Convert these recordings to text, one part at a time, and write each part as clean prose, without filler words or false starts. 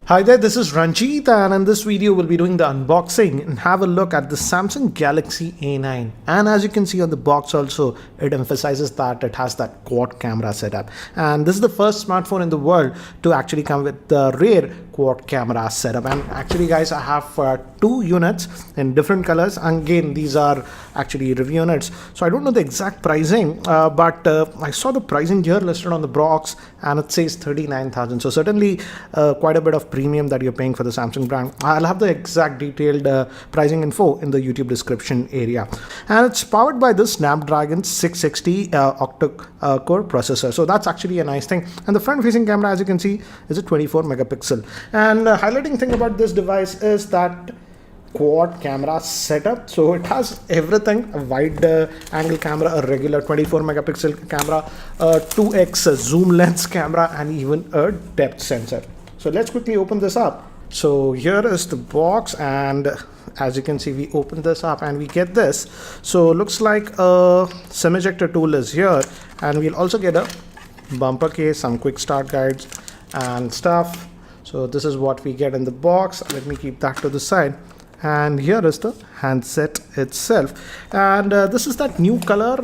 Hi there, this is Ranjit, and in this video we'll be doing the unboxing and have a look at the Samsung Galaxy A9. And as you can see on the box also, it emphasizes that it has that quad camera setup. And this is the first smartphone in the world to actually come with the rare quad camera setup. And actually guys, I have two units in different colors. And again, these are actually review units. So I don't know the exact pricing, but I saw the pricing here listed on the box and it says 39,000. So certainly quite a bit of premium that you're paying for the Samsung brand. I'll have the exact detailed pricing info in the YouTube description area. And it's powered by the Snapdragon 660 octa-core processor. So that's actually a nice thing. And the front facing camera, as you can see, is a 24 megapixel. And the highlighting thing about this device is that quad camera setup. So it has everything: a wide angle camera, a regular 24 megapixel camera, a 2x zoom lens camera, and even a depth sensor. So let's quickly open this up. So here is the box, and as you can see, we open this up and we get this. So looks like a SIM ejector tool is here, and we'll also get a bumper case, some quick start guides and stuff. So this is what we get in the box. Let me keep that to the side. And here is the handset itself, and this is that new color.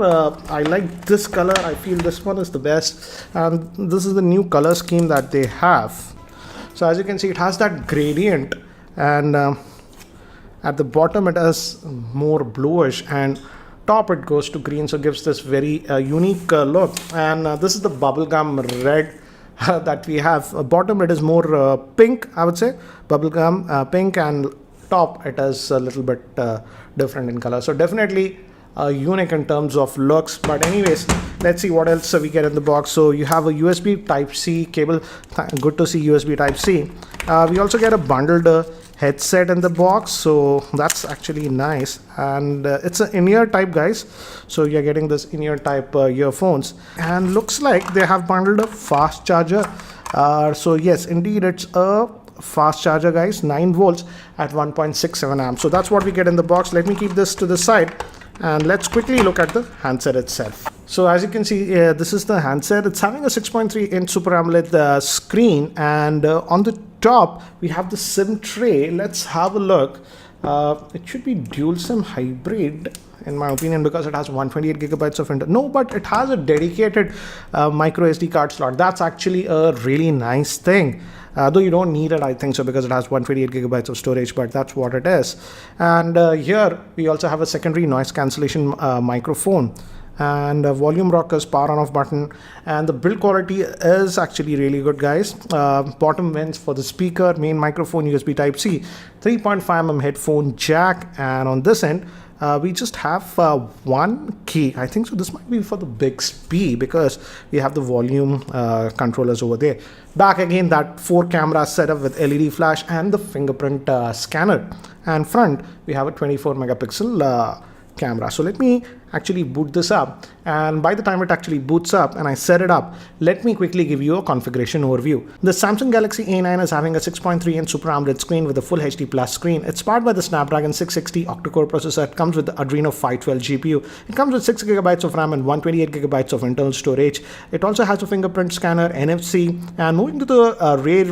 I like this color. I feel this one is the best, and this is the new color scheme that they have. So as you can see, it has that gradient, and at the bottom it is more bluish, and top it goes to green, so gives this very unique look. And this is the bubblegum red that we have. Bottom it is more pink, I would say, bubblegum pink, and top it is a little bit different in color. So definitely unique in terms of looks. But anyways, let's see what else we get in the box. So you have a USB Type-C cable. Good to see USB Type-C. We also get a bundled headset in the box, so that's actually nice. And it's an in-ear type, guys, so you're getting this in-ear type earphones. And looks like they have bundled a fast charger. So yes, indeed, it's a fast charger, guys, 9 volts at 1.67 amps. So that's what we get in the box. Let me keep this to the side and let's quickly look at the handset itself. So as you can see, this is the handset. It's having a 6.3-inch Super AMOLED screen, and on the top we have the SIM tray. Let's have a look. It should be dual SIM hybrid in my opinion, because it has 128 gigabytes of internal. No, but it has a dedicated micro SD card slot. That's actually a really nice thing. Though you don't need it, I think so, because it has 128 gigabytes of storage, but that's what it is. And here we also have a secondary noise cancellation microphone, and volume rockers, power on off button, and the build quality is actually really good, guys. Bottom vents for the speaker, main microphone, USB Type-C, 3.5mm headphone jack, and on this end we just have one key. I think so this might be for the Bixby, because we have the volume controllers over there. Back again, that 4 camera setup with LED flash and the fingerprint scanner. And front we have a 24 megapixel camera. So let me actually boot this up, and by the time it actually boots up and I set it up, let me quickly give you a configuration overview. The Samsung Galaxy A9 is having a 6.3-inch Super AMOLED screen with a full HD Plus screen. It's powered by the Snapdragon 660 octa-core processor. It comes with the Adreno 512 GPU. It comes with 6 gigabytes of RAM and 128 gigabytes of internal storage. It also has a fingerprint scanner, NFC, and moving to the rear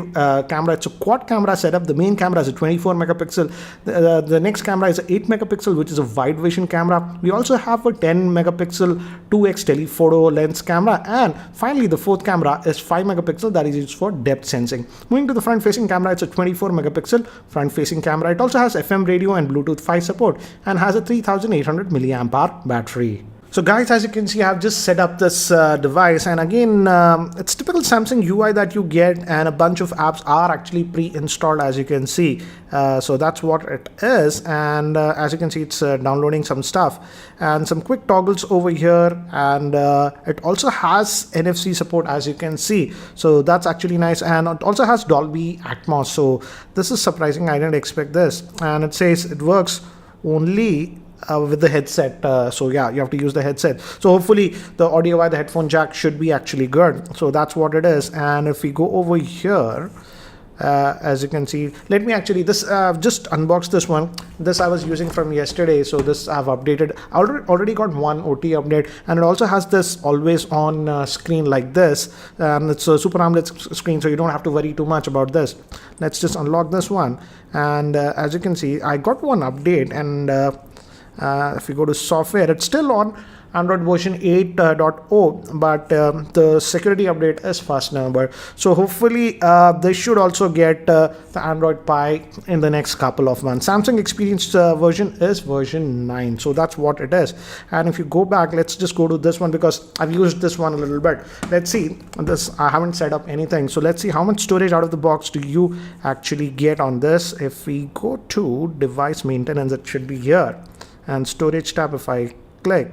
camera, it's a quad camera setup. The main camera is a 24 megapixel. The next camera is an 8 megapixel, which is a wide vision camera. We also have a 10 megapixel 2x telephoto lens camera, and finally the fourth camera is 5 megapixel that is used for depth sensing. Moving to the front facing camera, it's a 24 megapixel front facing camera. It also has FM radio and Bluetooth 5 support and has a 3800 milliamp hour battery. So guys, as you can see, I've just set up this device, and again, it's typical Samsung UI that you get, and a bunch of apps are actually pre-installed, as you can see. So that's what it is, and as you can see, it's downloading some stuff and some quick toggles over here, and it also has NFC support, as you can see. So that's actually nice, and it also has Dolby Atmos. So this is surprising. I didn't expect this, and it says it works only with the headset. So yeah, you have to use the headset. So hopefully the audio via the headphone jack should be actually good. So that's what it is. And if we go over here as you can see. Let me actually just unbox this one. This I was using from yesterday, so this I've updated. I already got one OT update, and it also has this always on screen like this. It's a Super AMOLED screen, so you don't have to worry too much about this. Let's just unlock this one, and as you can see, I got one update, and if you go to software, it's still on Android version 8.0, but the security update is 1st November. So hopefully they should also get the Android Pie in the next couple of months. Samsung Experience version is version 9, so that's what it is. And if you go back, let's just go to this one because I've used this one a little bit. Let's see this. I haven't set up anything, so let's see how much storage out of the box do you actually get on this. If we go to device maintenance, it should be here, and storage tab, if I click,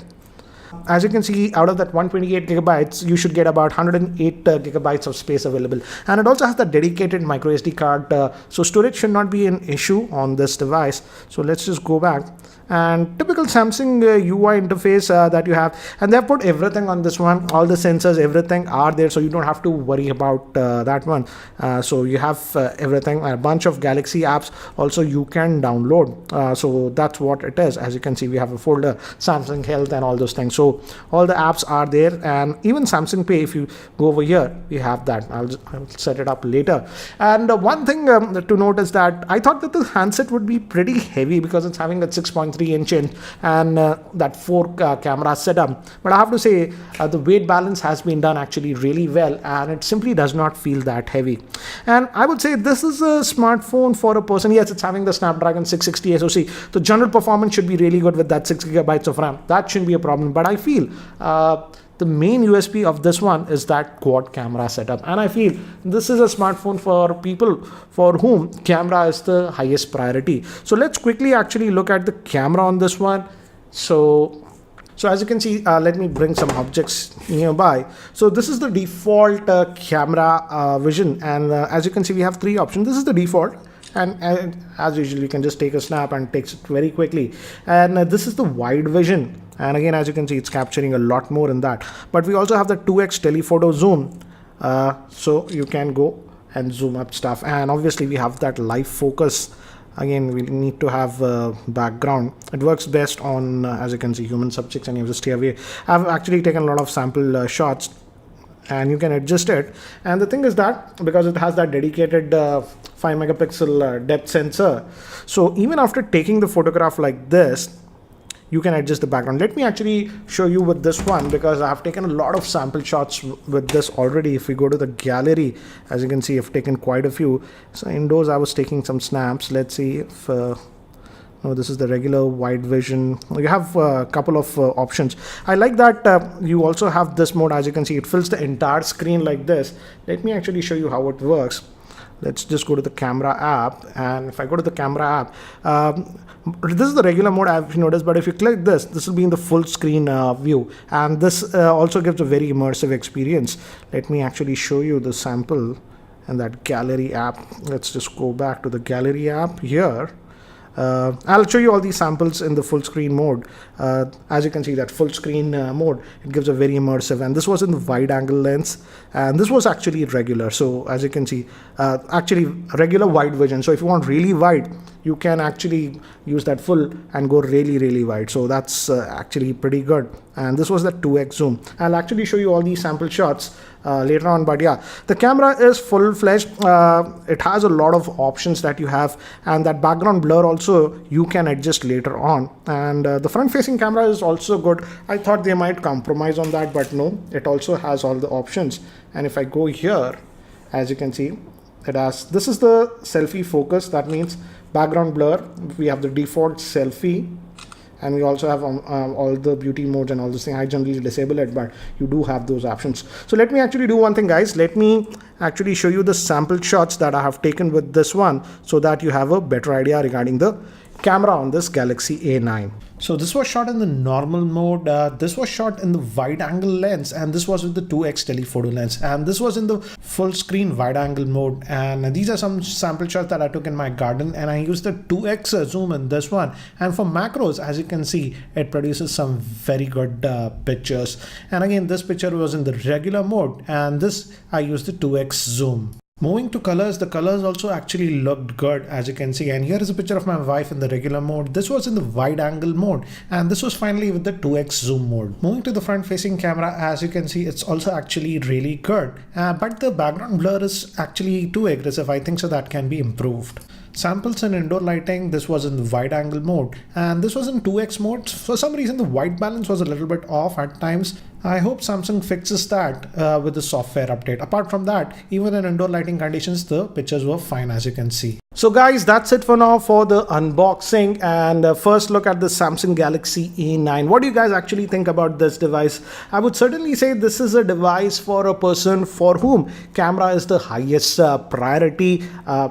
as you can see, out of that 128 gigabytes, you should get about 108 gigabytes of space available. And it also has the dedicated micro SD card, so storage should not be an issue on this device. So let's just go back. And typical Samsung UI interface that you have, and they have put everything on this one. All the sensors, everything are there, so you don't have to worry about that one. So you have everything, a bunch of Galaxy apps also you can download. So that's what it is. As you can see, we have a folder, Samsung Health and all those things. So all the apps are there, and even Samsung Pay, if you go over here, we have that. I'll set it up later. And one thing to note is that I thought that the handset would be pretty heavy because it's having a 6.3 inch and that 4 camera setup, but I have to say the weight balance has been done actually really well, and it simply does not feel that heavy. And I would say this is a smartphone for a person. Yes, it's having the Snapdragon 660 SoC. The general performance should be really good with that 6 gigabytes of RAM. That shouldn't be a problem, but I feel the main USP of this one is that quad camera setup, and I feel this is a smartphone for people for whom camera is the highest priority. So let's quickly actually look at the camera on this one. So as you can see, let me bring some objects nearby. So this is the default camera vision, and as you can see, we have 3 options. This is the default. And as usual, you can just take a snap and takes it very quickly. And this is the wide vision. And again, as you can see, it's capturing a lot more in that. But we also have the 2x telephoto zoom. So you can go and zoom up stuff. And obviously, we have that live focus. Again, we need to have background. It works best on, as you can see, human subjects, and you have to stay away. I've actually taken a lot of sample shots, and you can adjust it. And the thing is that because it has that dedicated 5 megapixel depth sensor, so even after taking the photograph like this, you can adjust the background. Let me actually show you with this one because I have taken a lot of sample shots with this already. If we go to the gallery, as you can see, I've taken quite a few. So indoors, I was taking some snaps. Let's see if no, this is the regular wide vision. You have a couple of options. I like that you also have this mode. As you can see, it fills the entire screen like this. Let me actually show you how it works. Let's just go to the camera app, and if I go to the camera app, this is the regular mode, I've noticed, but if you click this will be in the full screen view, and this also gives a very immersive experience. Let me actually show you the sample and that gallery app. Let's just go back to the gallery app here. I'll show you all these samples in the full screen mode. As you can see, that full screen mode, it gives a very immersive, and this was in the wide angle lens, and this was actually regular. So as you can see, actually regular wide vision. So if you want really wide, you can actually use that full and go really wide. So that's actually pretty good. And this was the 2x zoom. I'll actually show you all these sample shots later on, but yeah, the camera is full-fledged. It has a lot of options that you have, and that background blur also you can adjust later on. And the front-facing camera is also good. I thought they might compromise on that, but no, it also has all the options. And if I go here, as you can see, it has, this is the selfie focus. That means background blur. We have the default selfie, and we also have all the beauty modes and all this thing. I generally disable it, but you do have those options. So let me actually do one thing, guys. Let me actually show you the sample shots that I have taken with this one, so that you have a better idea regarding the camera on this Galaxy A9. So this was shot in the normal mode, this was shot in the wide angle lens, and this was with the 2x telephoto lens, and this was in the full screen wide angle mode. And these are some sample shots that I took in my garden, and I used the 2x zoom in this one. And for macros, as you can see, it produces some very good pictures. And again, this picture was in the regular mode, and this I used the 2x zoom. Moving to colors, the colors also actually looked good, as you can see. And here is a picture of my wife in the regular mode. This was in the wide angle mode, and this was finally with the 2x zoom mode. Moving to the front facing camera, as you can see, it's also actually really good. But the background blur is actually too aggressive. I think so that can be improved. Samples in indoor lighting, this was in the wide angle mode, and this was in 2x mode. For some reason the white balance was a little bit off at times. I hope Samsung fixes that with the software update. Apart from that, even in indoor lighting conditions, the pictures were fine, as you can see. So guys, that's it for now for the unboxing and first look at the Samsung Galaxy A9. What do you guys actually think about this device? I would certainly say this is a device for a person for whom camera is the highest priority.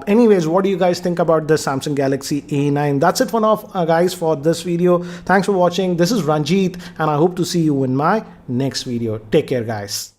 Anyways, what do you guys think about the Samsung Galaxy A9? That's it for now, guys, for this video. Thanks for watching. This is Ranjit, and I hope to see you in my next video. Take care, guys.